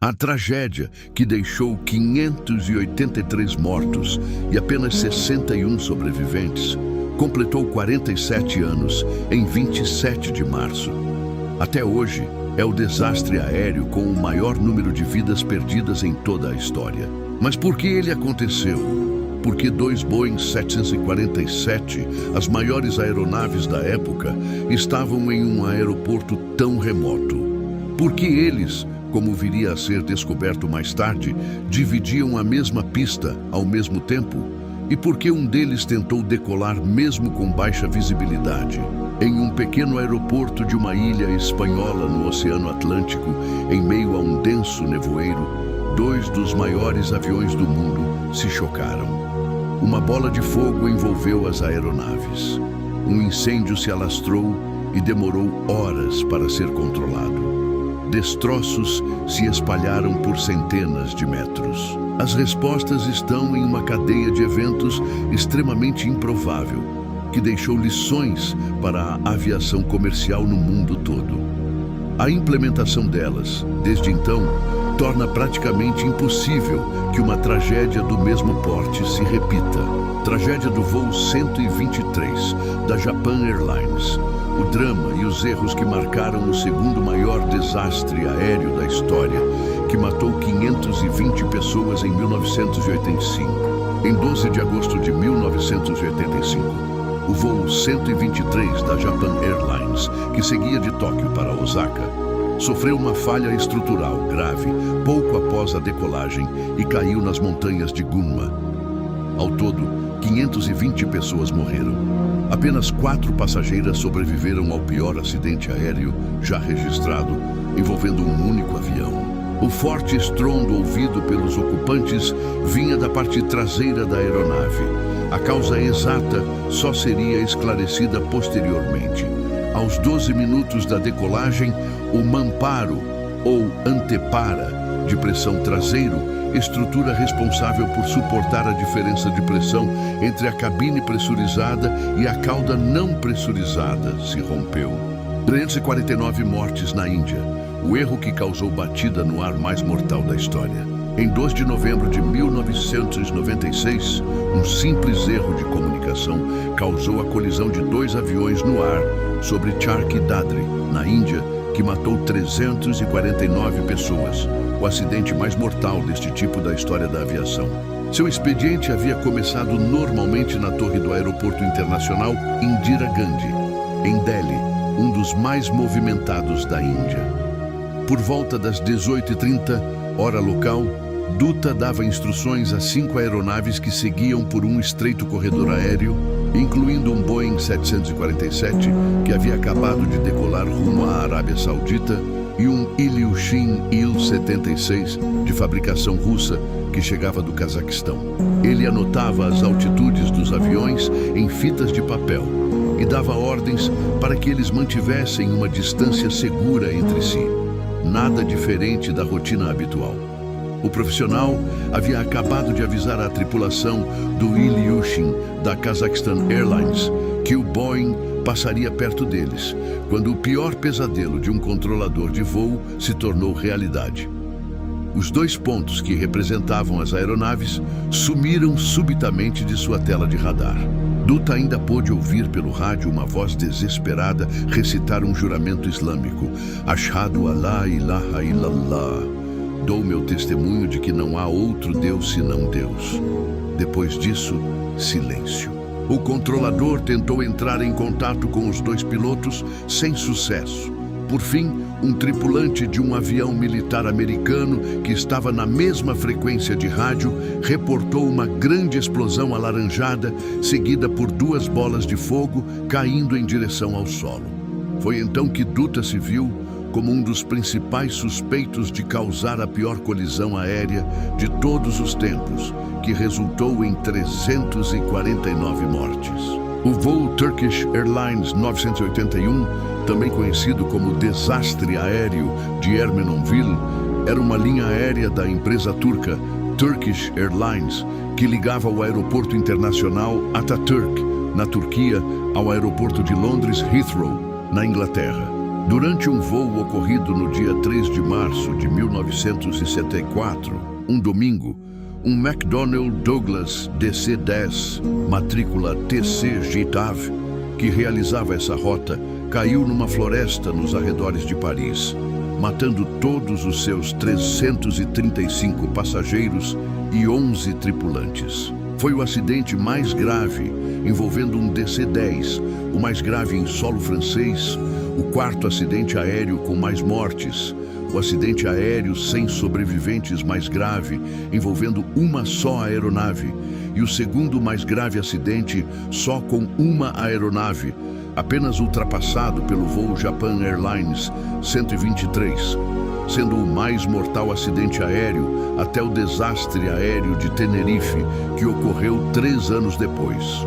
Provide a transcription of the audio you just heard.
A tragédia, que deixou 583 mortos e apenas 61 sobreviventes, completou 47 anos em 27 de março. Até hoje, é o desastre aéreo com o maior número de vidas perdidas em toda a história. Mas por que ele aconteceu? Porque dois Boeing 747, as maiores aeronaves da época, estavam em um aeroporto tão remoto. Porque eles, como viria a ser descoberto mais tarde, dividiam a mesma pista ao mesmo tempo, e porque um deles tentou decolar mesmo com baixa visibilidade. Em um pequeno aeroporto de uma ilha espanhola no Oceano Atlântico, em meio a um denso nevoeiro, dois dos maiores aviões do mundo se chocaram. Uma bola de fogo envolveu as aeronaves. Um incêndio se alastrou e demorou horas para ser controlado. Destroços se espalharam por centenas de metros. As respostas estão em uma cadeia de eventos extremamente improvável, que deixou lições para a aviação comercial no mundo todo. A implementação delas, desde então, torna praticamente impossível que uma tragédia do mesmo porte se repita. Tragédia do voo 123 da Japan Airlines. O drama e os erros que marcaram o segundo maior desastre aéreo da história, que matou 520 pessoas em 1985. Em 12 de agosto de 1985, o voo 123 da Japan Airlines, que seguia de Tóquio para Osaka, sofreu uma falha estrutural grave pouco após a decolagem e caiu nas montanhas de Gunma. Ao todo, 520 pessoas morreram. Apenas 4 passageiras sobreviveram ao pior acidente aéreo já registrado, envolvendo um único avião. O forte estrondo ouvido pelos ocupantes vinha da parte traseira da aeronave. A causa exata só seria esclarecida posteriormente. Aos 12 minutos da decolagem, o mamparo, ou antepara, de pressão traseiro, estrutura responsável por suportar a diferença de pressão entre a cabine pressurizada e a cauda não pressurizada, se rompeu. 349 mortes na Índia, o erro que causou batida no ar mais mortal da história. Em 2 de novembro de 1996, um simples erro de comunicação causou a colisão de 2 aviões no ar sobre Charkhi Dadri, na Índia, que matou 349 pessoas, o acidente mais mortal deste tipo da história da aviação. Seu expediente havia começado normalmente na torre do Aeroporto Internacional Indira Gandhi, em Delhi, um dos mais movimentados da Índia. Por volta das 18h30, hora local, Dutta dava instruções a 5 aeronaves que seguiam por um estreito corredor aéreo, incluindo um Boeing 747, que havia acabado de decolar rumo à Arábia Saudita, e um Ilyushin Il-76, de fabricação russa, que chegava do Cazaquistão. Ele anotava as altitudes dos aviões em fitas de papel e dava ordens para que eles mantivessem uma distância segura entre si. Nada diferente da rotina habitual. O profissional havia acabado de avisar a tripulação do Ilyushin da Kazakhstan Airlines que o Boeing passaria perto deles, quando o pior pesadelo de um controlador de voo se tornou realidade. Os 2 pontos que representavam as aeronaves sumiram subitamente de sua tela de radar. Dutta ainda pôde ouvir pelo rádio uma voz desesperada recitar um juramento islâmico: Ashhadu an la ilaha illallah. Dou meu testemunho de que não há outro Deus senão Deus. Depois disso, silêncio. O controlador tentou entrar em contato com os 2 pilotos sem sucesso. Por fim, um tripulante de um avião militar americano que estava na mesma frequência de rádio reportou uma grande explosão alaranjada, seguida por 2 bolas de fogo caindo em direção ao solo. Foi então que Dutta se viu como um dos principais suspeitos de causar a pior colisão aérea de todos os tempos, que resultou em 349 mortes. O voo Turkish Airlines 981, também conhecido como Desastre Aéreo de Ermenonville, era uma linha aérea da empresa turca Turkish Airlines, que ligava o aeroporto internacional Atatürk, na Turquia, ao aeroporto de Londres Heathrow, na Inglaterra. Durante um voo ocorrido no dia 3 de março de 1964, um domingo, um McDonnell Douglas DC-10, matrícula TC-GTAV, que realizava essa rota, caiu numa floresta nos arredores de Paris, matando todos os seus 335 passageiros e 11 tripulantes. Foi o acidente mais grave, envolvendo um DC-10, o mais grave em solo francês, o quarto acidente aéreo com mais mortes, o acidente aéreo sem sobreviventes mais grave, envolvendo uma só aeronave, e o segundo mais grave acidente só com uma aeronave, apenas ultrapassado pelo voo Japan Airlines 123, sendo o mais mortal acidente aéreo até o desastre aéreo de Tenerife, que ocorreu 3 anos depois.